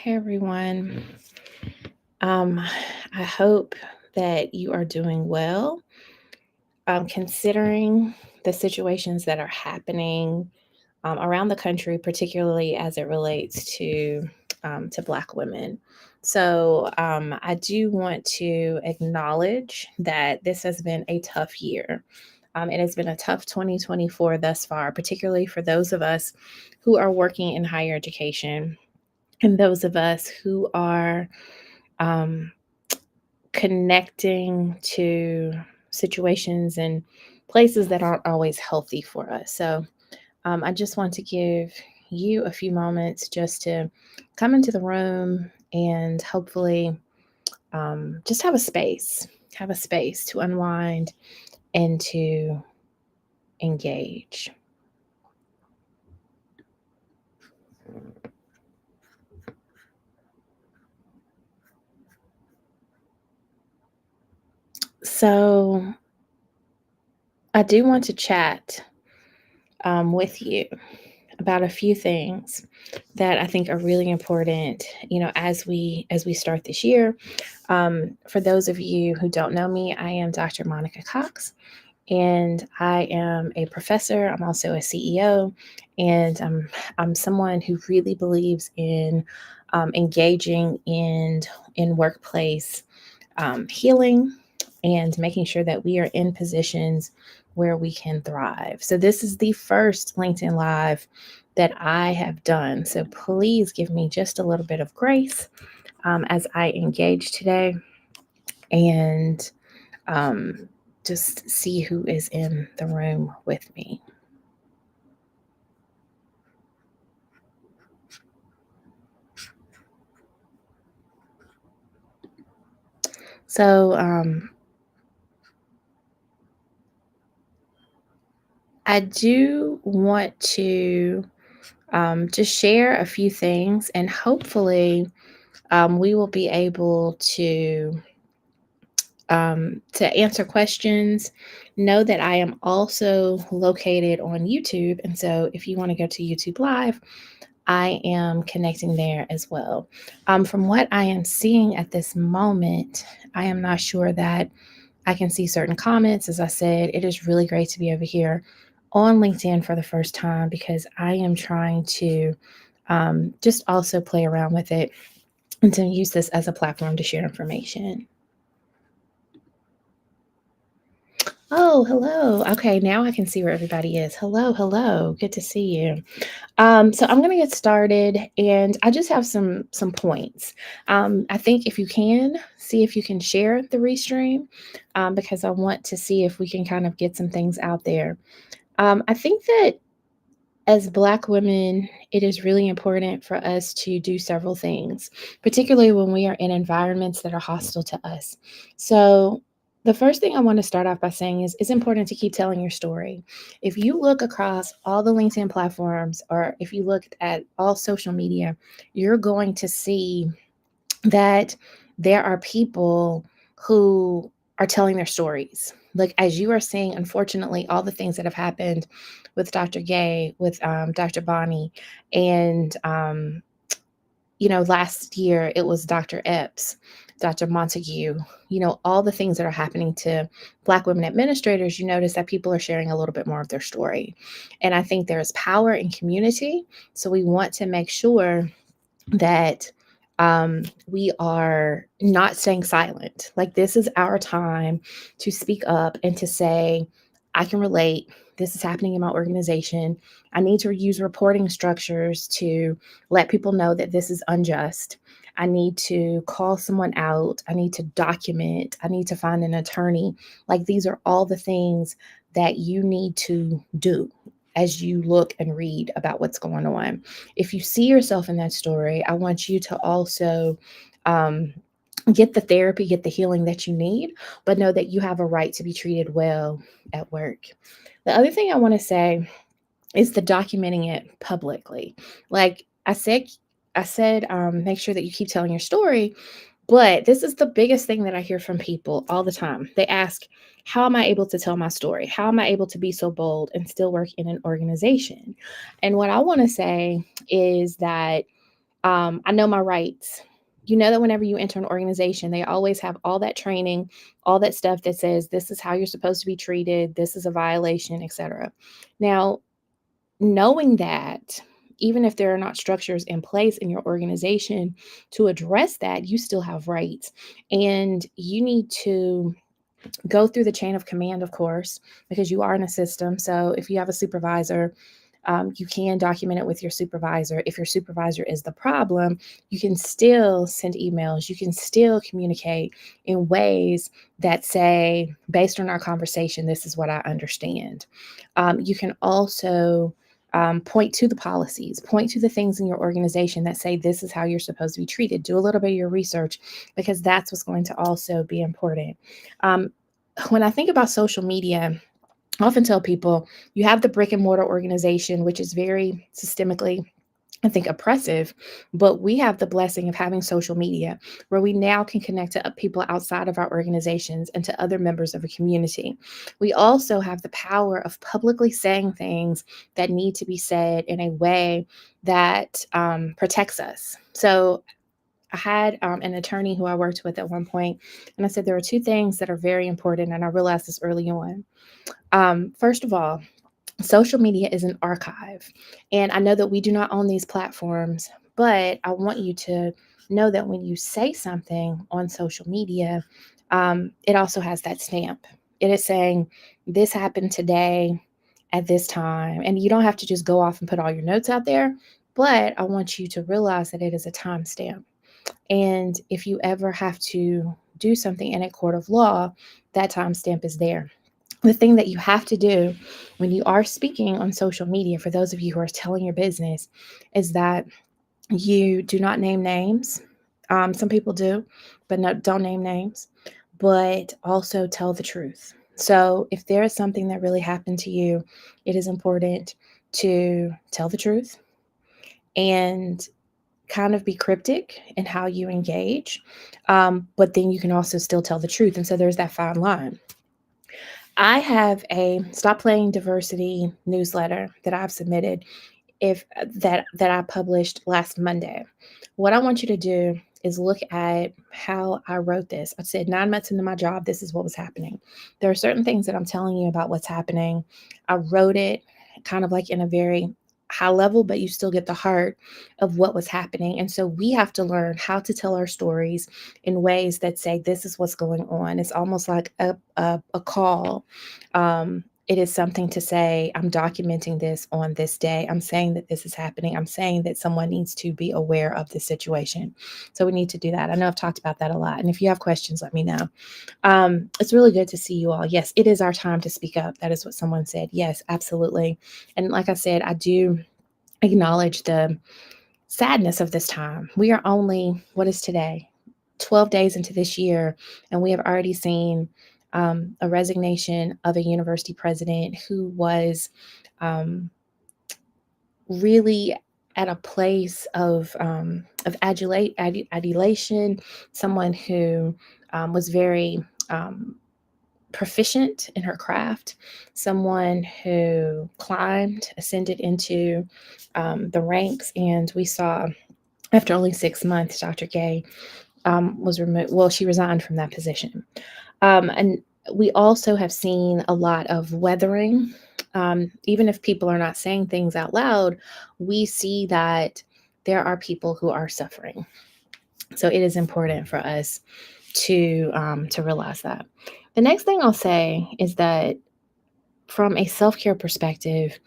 Hey everyone. Um, I hope that you are doing well. Considering the situations that are happening around the country, particularly as it relates to Black women. I do want to acknowledge that this has been a tough year. It has been a tough 2024 thus far, particularly for those of us who are working in higher education and those of us who are um, connecting to situations and places that aren't always healthy for us. I just want to give you a few moments just to come into the room and hopefully just have a space to unwind and to engage. So, I do want to chat with you about a few things that I think are really important, as we start this year. For those of you who don't know me, I am Dr. Monica Cox, and I am a professor. I'm also a CEO, and I'm someone who really believes in engaging in workplace healing and making sure that we are in positions where we can thrive. So, this is the first LinkedIn Live that I have done. So, please give me just a little bit of grace as I engage today and um, just see who is in the room with me. So, I do want to just share a few things, and hopefully, we will be able to answer questions. Know that I am also located on YouTube, and so if you want to go to YouTube Live, I am connecting there as well. From what I am seeing at this moment, I am not sure that I can see certain comments. As I said, it is really great to be over here on LinkedIn for the first time because I am trying to just also play around with it and to use this as a platform to share information. Oh, hello. Okay, now I can see where everybody is. Hello, hello. Good to see you. So I'm gonna get started, and I just have some points. I think if you can see if you can share the restream, because I want to see if we can kind of get some things out there. I think that as Black women, it is really important for us to do several things, particularly when we are in environments that are hostile to us. So, the first thing I want to start off by saying is it's important to keep telling your story. If you look across all the LinkedIn platforms, or if you look at all social media, you're going to see that there are people who are telling their stories. Like, as you are seeing, unfortunately, all the things that have happened with Dr. Gay, with Dr. Bonnie, and last year it was Dr. Epps, Dr. Montague, all the things that are happening to Black women administrators. You notice that people are sharing a little bit more of their story. And I think there is power in community. So we want to make sure that we are not staying silent. Like, this is our time to speak up and to say, I can relate. This is happening in my organization. I need to use reporting structures to let people know that this is unjust. I need to call someone out. I need to document. I need to find an attorney. Like, these are all the things that you need to do as you look and read about what's going on. If you see yourself in that story, I want you to also um, get the therapy, get the healing that you need, but know that you have a right to be treated well at work. The other thing I want to say is the documenting it publicly. Like I said, make sure that you keep telling your story, but this is the biggest thing that I hear from people all the time. They ask, how am I able to tell my story? How am I able to be so bold and still work in an organization? And what I want to say is that I know my rights. You know that whenever you enter an organization, they always have all that training, all that stuff that says this is how you're supposed to be treated, this is a violation, etc. Now, knowing that, even if there are not structures in place in your organization to address that, you still have rights. And you need to go through the chain of command, of course, because you are in a system. So if you have a supervisor, you can document it with your supervisor. If your supervisor is the problem, you can still send emails. You can still communicate in ways that say, based on our conversation, this is what I understand. You can also point to the policies, point to the things in your organization that say this is how you're supposed to be treated. Do a little bit of your research because that's what's going to also be important. Um, when I think about social media, I often tell people you have the brick and mortar organization, which is very systemically, I think, oppressive, but we have the blessing of having social media where we now can connect to people outside of our organizations and to other members of a community. We also have the power of publicly saying things that need to be said in a way that protects us. So I had an attorney who I worked with at one point, and I said there are two things that are very important, and I realized this early on. First of all, social media is an archive. And I know that we do not own these platforms, but I want you to know that when you say something on social media, it also has that stamp. It is saying, this happened today at this time. And you don't have to just go off and put all your notes out there, but I want you to realize that it is a timestamp. And if you ever have to do something in a court of law, that timestamp is there. The thing that you have to do when you are speaking on social media, for those of you who are telling your business, is that you do not name names. Some people do, but no, don't name names, but also tell the truth. So if there is something that really happened to you, it is important to tell the truth and kind of be cryptic in how you engage. But then you can also still tell the truth. And so there's that fine line. I have a Stop Playing Diversity newsletter that I've submitted if that I published last Monday. What I want you to do is look at how I wrote this. I said 9 months into my job, this is what was happening. There are certain things that I'm telling you about what's happening. I wrote it kind of like in a very high level, but you still get the heart of what was happening. And so we have to learn how to tell our stories in ways that say, this is what's going on. It's almost like a call. It is something to say, I'm documenting this on this day. I'm saying that this is happening. I'm saying that someone needs to be aware of this situation. So we need to do that. I know I've talked about that a lot. And if you have questions, let me know. It's really good to see you all. Yes, it is our time to speak up. That is what someone said. Yes, absolutely. And like I said, I do acknowledge the sadness of this time. We are only, what is today? 12 days into this year, and we have already seen a resignation of a university president who was really at a place of adulation, someone who was very proficient in her craft, someone who climbed, ascended into the ranks, and we saw after only 6 months, Dr. Gay was removed. Well, she resigned from that position. And we also have seen a lot of weathering. Even if people are not saying things out loud, we see that there are people who are suffering. So it is important for us to realize that. The next thing I'll say is that from a self-care perspective,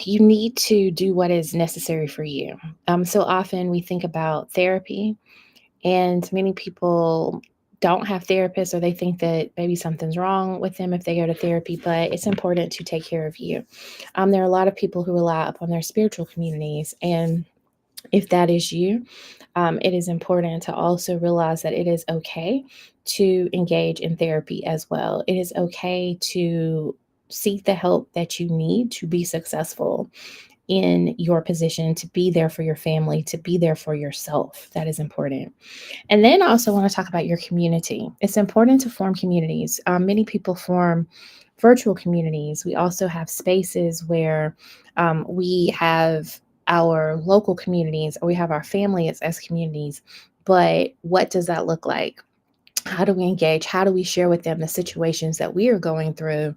you need to do what is necessary for you. So often we think about therapy, and many people don't have therapists, or they think that maybe something's wrong with them if they go to therapy, but it's important to take care of you. There are a lot of people who rely upon their spiritual communities, and if that is you, it is important to also realize that it is okay to engage in therapy as well. It is okay to seek the help that you need to be successful in your position, to be there for your family, to be there for yourself. That is important. And then I also want to talk about your community. It's important to form communities. Many people form virtual communities. We also have spaces where we have our local communities, or we have our family as communities. But what does that look like? How do we engage? How do we share with them the situations that we are going through,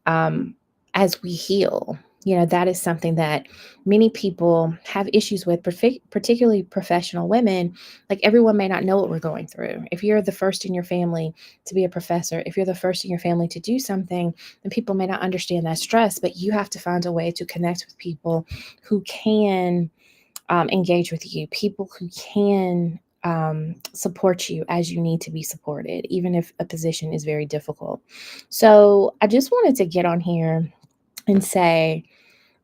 um, as we heal? That is something that many people have issues with, particularly professional women. Like, everyone may not know what we're going through. If you're the first in your family to be a professor, if you're the first in your family to do something, then people may not understand that stress, but you have to find a way to connect with people who can engage with you, people who can support you as you need to be supported, even if a position is very difficult. So I just wanted to get on here and say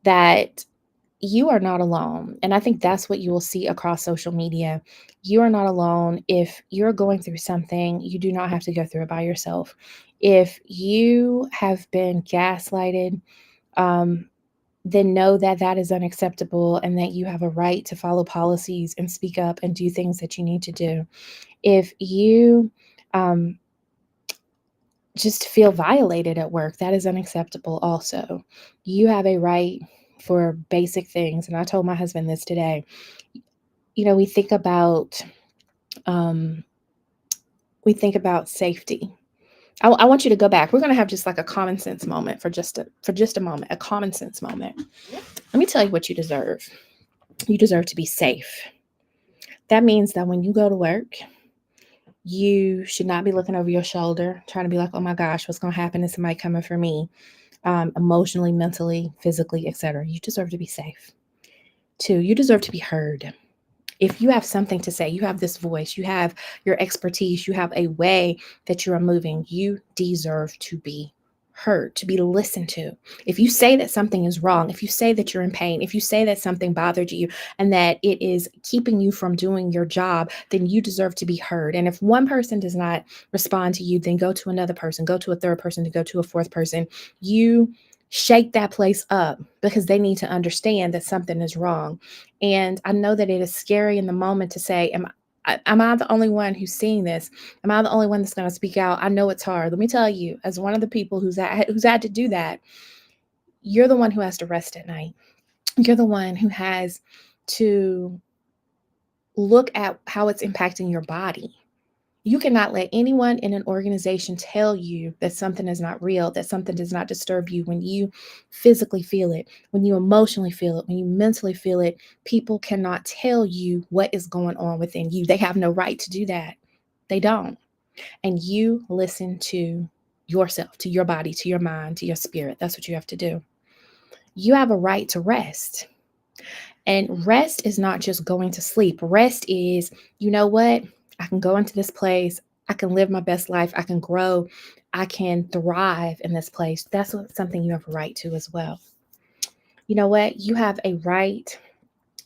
that you are not alone. And I think that's what you will see across social media. You are not alone. If you're going through something, you do not have to go through it by yourself. If you have been gaslighted, um, then know that that is unacceptable and that you have a right to follow policies and speak up and do things that you need to do. If you um, just feel violated at work, that is unacceptable also. You have a right for basic things. And I told my husband this today. We think about um, safety. I want you to go back. We're going to have just like a common sense moment for just a moment, a common sense moment. Let me tell you what you deserve. You deserve to be safe. That means that when you go to work, you should not be looking over your shoulder, trying to be like, oh my gosh, what's going to happen? Is somebody coming for me? Emotionally, mentally, physically, etc. You deserve to be safe. 2, you deserve to be heard. If you have something to say, you have this voice, you have your expertise, you have a way that you are moving, you deserve to be heard, to be listened to. If you say that something is wrong, if you say that you're in pain, if you say that something bothered you and that it is keeping you from doing your job, then you deserve to be heard. And if one person does not respond to you, then go to another person, go to a third person, to go to a fourth person. You shake that place up because they need to understand that something is wrong. And I know that it is scary in the moment to say, am I the only one who's seeing this? Am I the only one that's going to speak out? I know it's hard. Let me tell you, as one of the people who's had to do that, you're the one who has to rest at night. You're the one who has to look at how it's impacting your body. You cannot let anyone in an organization tell you that something is not real, that something does not disturb you when you physically feel it, when you emotionally feel it, when you mentally feel it. People cannot tell you what is going on within you. They have no right to do that. They don't. And you listen to yourself, to your body, to your mind, to your spirit. That's what you have to do. You have a right to rest. And rest is not just going to sleep. Rest is, you know what? I can go into this place. I can live my best life. I can grow. I can thrive in this place. That's something you have a right to as well. You know what? You have a right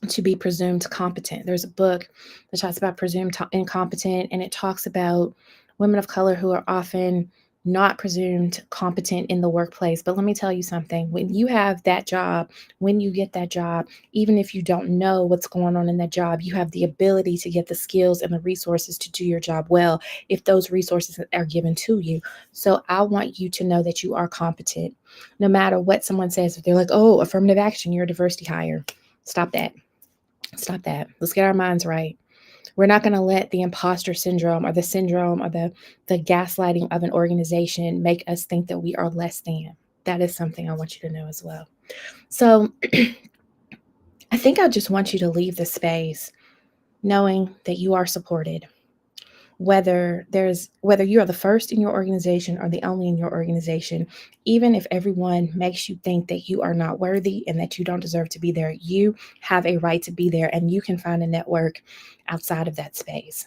to be presumed competent. There's a book that talks about presumed incompetent, and it talks about women of color who are often not presumed competent in the workplace. But let me tell you something, when you have that job, when you get that job, even if you don't know what's going on in that job, you have the ability to get the skills and the resources to do your job well if those resources are given to you. So I want you to know that you are competent, no matter what someone says. If they're like, oh, affirmative action, you're a diversity hire. Stop that. Stop that. Let's get our minds right. We're not going to let the imposter syndrome or the gaslighting of an organization make us think that we are less than. That is something I want you to know as well. So I think I just want you to leave the space knowing that you are supported. Whether you are the first in your organization or the only in your organization, even if everyone makes you think that you are not worthy and that you don't deserve to be there, you have a right to be there, and you can find a network outside of that space.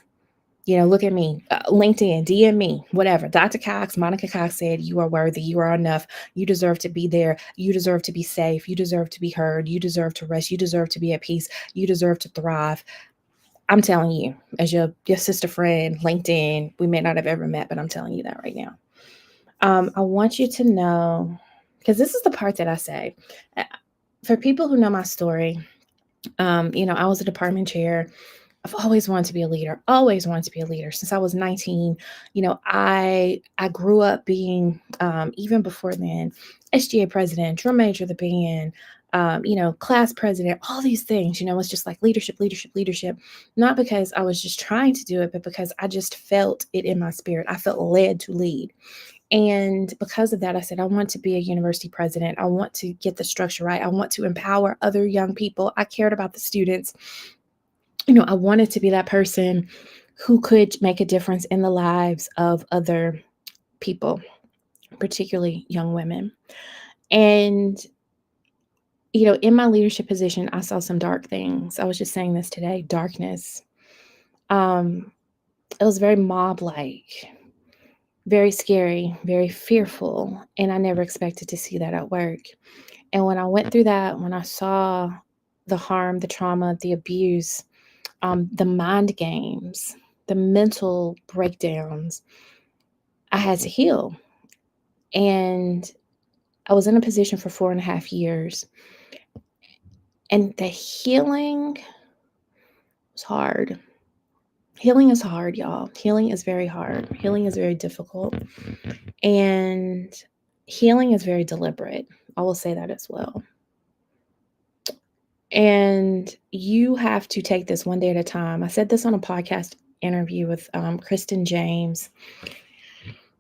Look at me, LinkedIn, DM me, whatever. Dr. Cox, Monica Cox said, you are worthy, you are enough, you deserve to be there, you deserve to be safe, you deserve to be heard, you deserve to rest, you deserve to be at peace, you deserve to thrive. I'm telling you, as your sister friend, LinkedIn, we may not have ever met, but I'm telling you that right now. I want you to know, because this is the part that I say, for people who know my story, I was a department chair. I've always wanted to be a leader, always wanted to be a leader since I was 19. I grew up being, even before then, SGA president, drum major of the band, class president, all these things, it's just like leadership, leadership, leadership. Not because I was just trying to do it, but because I just felt it in my spirit. I felt led to lead. And because of that, I said, I want to be a university president. I want to get the structure right. I want to empower other young people. I cared about the students. I wanted to be that person who could make a difference in the lives of other people, particularly young women. And, in my leadership position, I saw some dark things. I was just saying this today, darkness. It was very mob-like, very scary, very fearful, and I never expected to see that at work. And when I went through that, when I saw the harm, the trauma, the abuse, the mind games, the mental breakdowns, I had to heal. And I was in a position for 4.5 years. And the healing was hard. Healing is hard, y'all. Healing is very hard. Healing is very difficult. And healing is very deliberate. I will say that as well. And you have to take this one day at a time. I said this on a podcast interview with Kristen James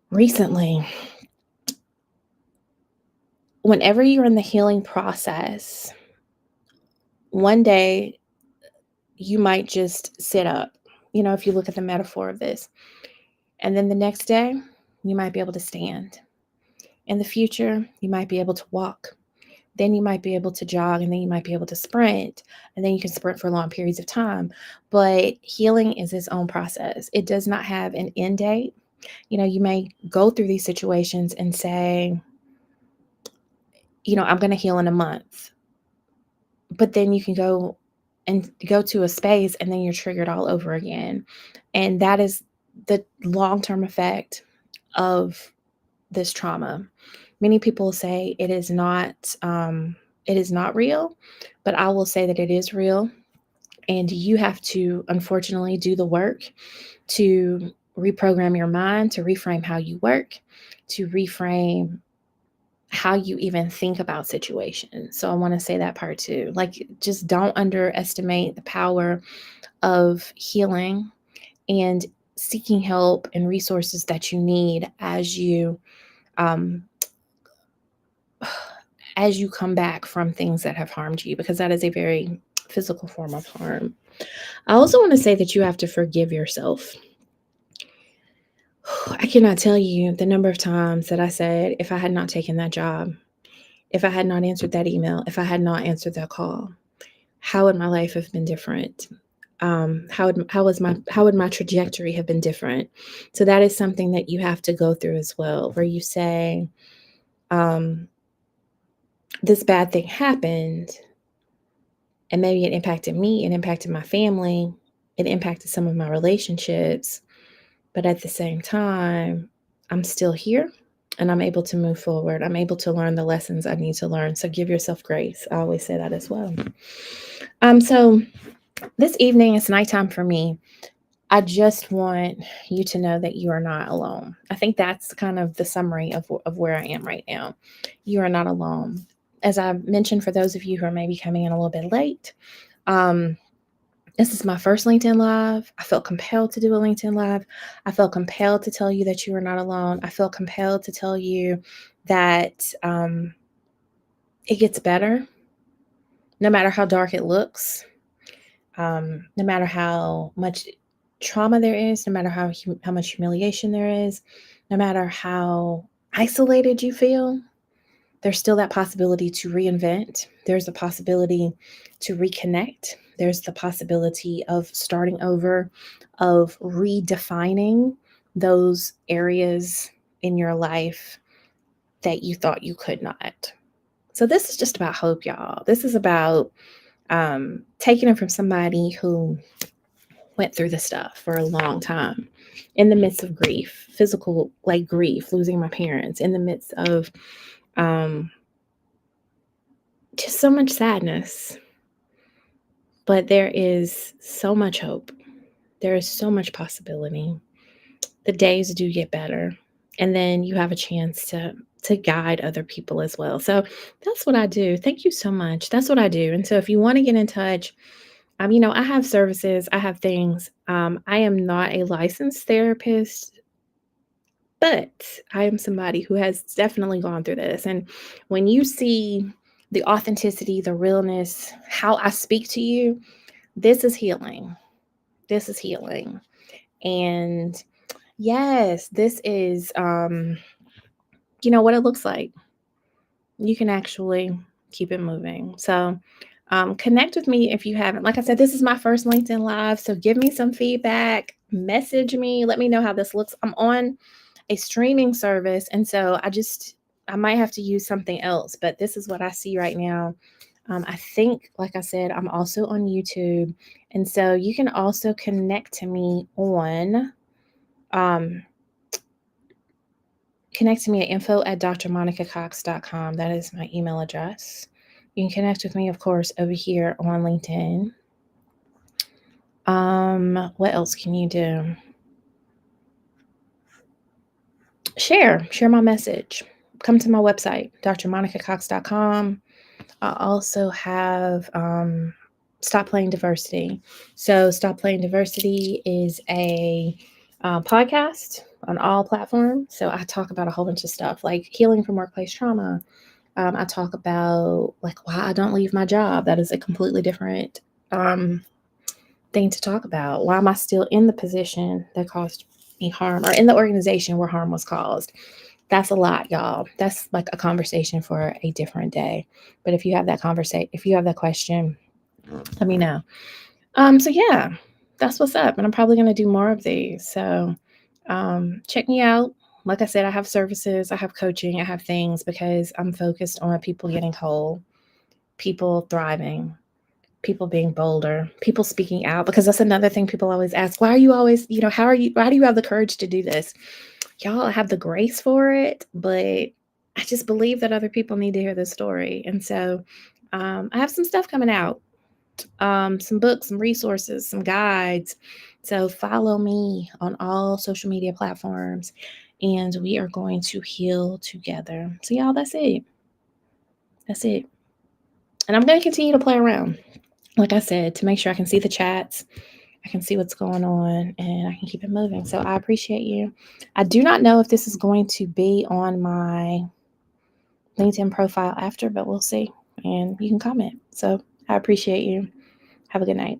recently. Whenever you're in the healing process, one day you might just sit up, if you look at the metaphor of this. And then the next day, you might be able to stand. In the future, you might be able to walk. Then you might be able to jog, and then you might be able to sprint, and then you can sprint for long periods of time. But healing is its own process. It does not have an end date. You may go through these situations and say, I'm going to heal in a month. But then you can go to a space, and then you're triggered all over again. And that is the long-term effect of this trauma. Many people say it is not real, but I will say that it is real. And you have to, unfortunately, do the work to reprogram your mind, to reframe how you work, to reframe how you even think about situations. So I want to say that part too. Like, just don't underestimate the power of healing and seeking help and resources that you need as you come back from things that have harmed you, because that is a very physical form of harm. I also want to say that you have to forgive yourself. I cannot tell you the number of times that I said, if I had not taken that job, if I had not answered that email, if I had not answered that call, how would my life have been different? How would my trajectory have been different? So that is something that you have to go through as well, where you say, this bad thing happened, and maybe it impacted me, it impacted my family, it impacted some of my relationships. But at the same time, I'm still here and I'm able to move forward. I'm able to learn the lessons I need to learn. So give yourself grace. I always say that as well. So this evening, it's nighttime for me. I just want you to know that you are not alone. I think that's kind of the summary of where I am right now. You are not alone. As I mentioned, for those of you who are maybe coming in a little bit late, this is my first LinkedIn Live. I felt compelled to do a LinkedIn Live. I felt compelled to tell you that you are not alone. I felt compelled to tell you that it gets better, no matter how dark it looks, no matter how much trauma there is, no matter how much humiliation there is, no matter how isolated you feel. There's still that possibility to reinvent. There's a possibility to reconnect. There's the possibility of starting over, of redefining those areas in your life that you thought you could not. So this is just about hope, y'all. This is about taking it from somebody who went through the stuff for a long time, in the midst of grief, physical, like grief, losing my parents, in the midst of just so much sadness. But there is so much hope. There is so much possibility. The days do get better. And then you have a chance to to guide other people as well. So that's what I do. Thank you so much. That's what I do. And so if you want to get in touch, I have services, I have things. I am not a licensed therapist, but I am somebody who has definitely gone through this. And when you see the authenticity, the realness, how I speak to you, this is healing. This is healing. And yes, this is what it looks like. You can actually keep it moving. So connect with me if you haven't. Like I said, this is my first LinkedIn Live. So give me some feedback, message me, let me know how this looks. I'm on a streaming service. And so I might have to use something else, but this is what I see right now. I think, like I said, I'm also on YouTube. And so you can also connect to me um, connect to me at info@drmonicacox.com. That is my email address. You can connect with me, of course, over here on LinkedIn. What else can you do? Share my message. Come to my website, drmonicacox.com. I also have Stop Playing Diversity. So Stop Playing Diversity is a podcast on all platforms. So I talk about a whole bunch of stuff like healing from workplace trauma. I talk about like why I don't leave my job. That is a completely different thing to talk about. Why am I still in the position that caused me harm, or in the organization where harm was caused? That's a lot, y'all. That's like a conversation for a different day. But if you have that question, let me know. So yeah, that's what's up. And I'm probably gonna do more of these. So check me out. Like I said, I have services, I have coaching, I have things because I'm focused on people getting whole, people thriving, people being bolder, people speaking out, because that's another thing people always ask. Why do you have the courage to do this? Y'all, I have the grace for it, but I just believe that other people need to hear this story. And so I have some stuff coming out, some books, some resources, some guides. So follow me on all social media platforms, and we are going to heal together. So y'all, that's it. That's it. And I'm going to continue to play around, like I said, to make sure I can see the chats, I can see what's going on, and I can keep it moving. So I appreciate you. I do not know if this is going to be on my LinkedIn profile after, but we'll see. And you can comment. So I appreciate you. Have a good night.